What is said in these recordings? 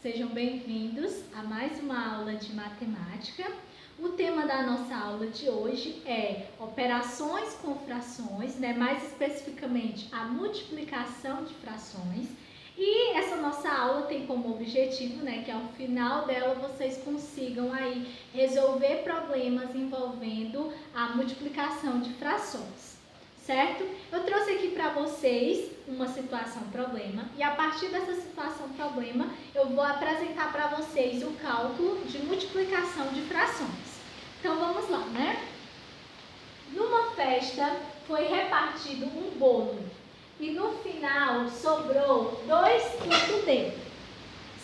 Sejam bem-vindos a mais uma aula de matemática. O tema da nossa aula de hoje é operações com frações, mais especificamente a multiplicação de frações. E essa nossa aula tem como objetivo, que ao final dela vocês consigam aí resolver problemas envolvendo a multiplicação de frações. Certo? Eu trouxe aqui para vocês uma situação-problema e a partir dessa situação-problema eu vou apresentar para vocês o cálculo de multiplicação de frações. Então vamos lá, Numa festa foi repartido um bolo e no final sobrou 2/5 dele.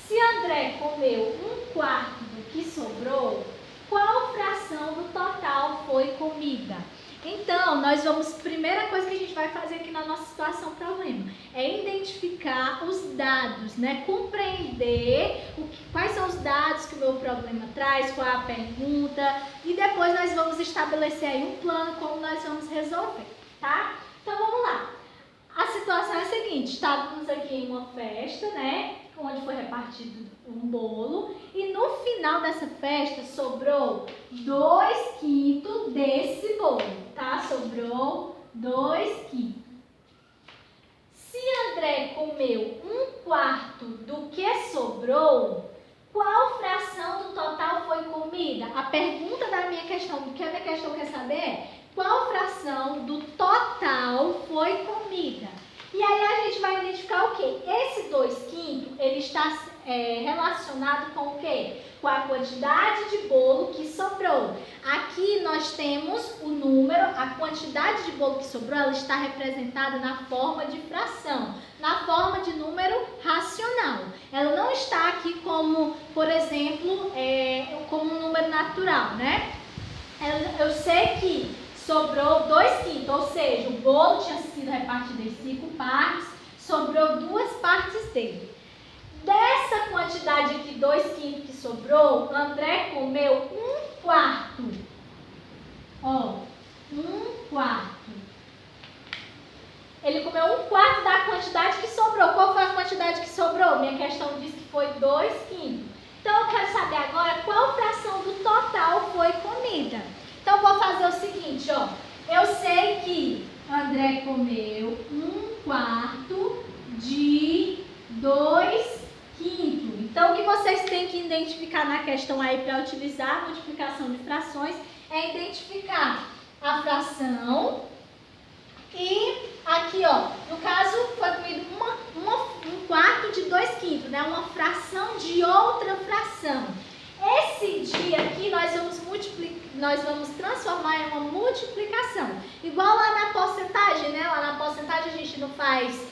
Se André comeu 1/4 do que sobrou, qual fração do total foi comida? Então, primeira coisa que a gente vai fazer aqui na nossa situação-problema é identificar os dados, compreender quais são os dados que o meu problema traz, qual é a pergunta, e depois nós vamos estabelecer aí um plano como nós vamos resolver, tá? Então, vamos lá. A situação é a seguinte, estávamos aqui em uma festa, onde foi repartido um bolo e no final dessa festa sobrou 2/5 desse bolo, tá? Sobrou 2/5. Se André comeu 1/4 do que sobrou, qual fração do total foi comida? A pergunta da minha questão, do que a minha questão quer saber é qual fração do total foi comida? E aí a gente vai identificar o quê? Esse 2/5, ele está relacionado com o quê? Com a quantidade de bolo que sobrou. Aqui nós temos o número, a quantidade de bolo que sobrou, ela está representada na forma de fração, na forma de número racional. Ela não está aqui como, por exemplo, como um número natural, Eu sei que sobrou 2/5, ou seja, o bolo tinha sido repartido em 5 partes, sobrou 2 partes dele. Dessa quantidade aqui, 2/5 que sobrou, André comeu 1/4. 1/4. Ele comeu 1/4 da quantidade que sobrou. Qual foi a quantidade que sobrou? Minha questão diz que foi 2/5. Então, eu quero saber agora qual fração do total foi comida. Então, eu vou fazer o seguinte, Eu sei que André comeu 1/4 de 2/5. Então, o que vocês têm que identificar na questão aí para utilizar a multiplicação de frações é identificar a fração e aqui, no caso, foi comido 1/4 de 2/5, uma fração de outra fração. Esse dia aqui nós vamos transformar em uma multiplicação. Igual lá na porcentagem, Lá na porcentagem a gente não faz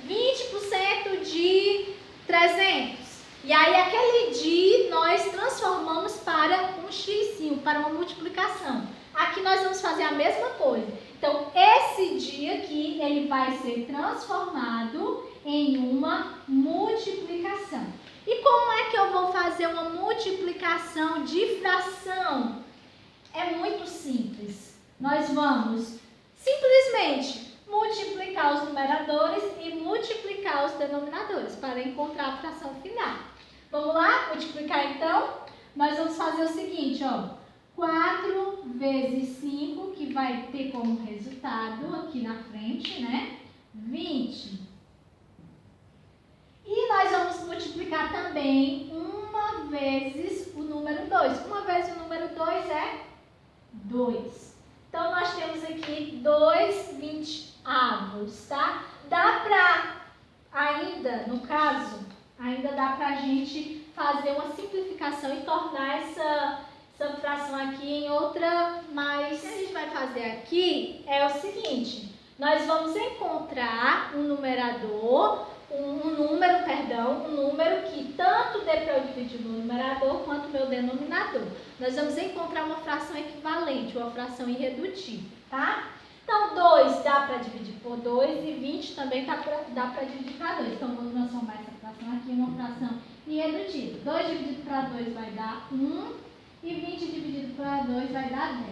20% de 300. E aí aquele dia nós transformamos para um xizinho, para uma multiplicação. Aqui nós vamos fazer a mesma coisa. Então, esse dia aqui, ele vai ser transformado em uma multiplicação. E como é que eu vou fazer uma multiplicação de fração? É muito simples. Nós vamos simplesmente multiplicar os numeradores e multiplicar os denominadores para encontrar a fração final. Vamos lá? Multiplicar então? Nós vamos fazer o seguinte, 4 vezes 5, que vai ter como resultado aqui na frente, 20. E nós vamos multiplicar também 1 vezes o número 2. 1 vezes o número 2 é 2. Então, nós temos aqui 2/20, tá? Dá pra, ainda dá pra gente fazer uma simplificação e tornar essa fração aqui em outra, mas o que a gente vai fazer aqui é o seguinte, nós vamos encontrar um número que tanto dê para eu dividir no numerador quanto no meu denominador. Nós vamos encontrar uma fração equivalente, uma fração irredutível, tá? Então, 2 dá para dividir por 2 e 20 também dá para dividir para 2. Então, vamos transformar essa fração aqui em uma fração irredutível. 2 dividido para 2 vai dar 1 e 20 dividido para 2 vai dar 10.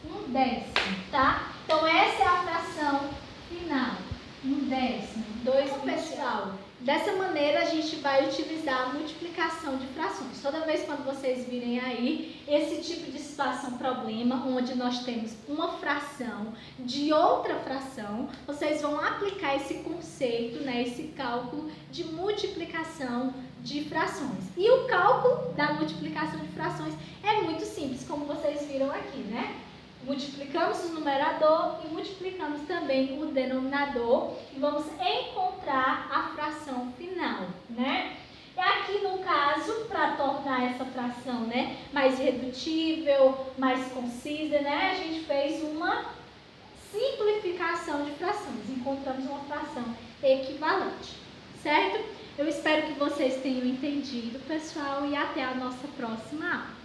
1/10, tá? Então, essa é a fração final. 1/10. 2, pessoal. Dessa maneira, a gente vai utilizar a multiplicação de frações. Toda vez quando vocês virem aí esse tipo de situação, problema, onde nós temos uma fração de outra fração, vocês vão aplicar esse conceito, né, esse cálculo de multiplicação de frações. E o cálculo da multiplicação de frações é muito simples, como vocês viram aqui, né? Multiplicamos o numerador e multiplicamos também o denominador e vamos encontrar a fração final, né? E aqui no caso, para tornar essa fração, né, mais redutível, mais concisa, né, a gente fez uma simplificação de frações, encontramos uma fração equivalente, certo? Eu espero que vocês tenham entendido, pessoal, e até a nossa próxima aula.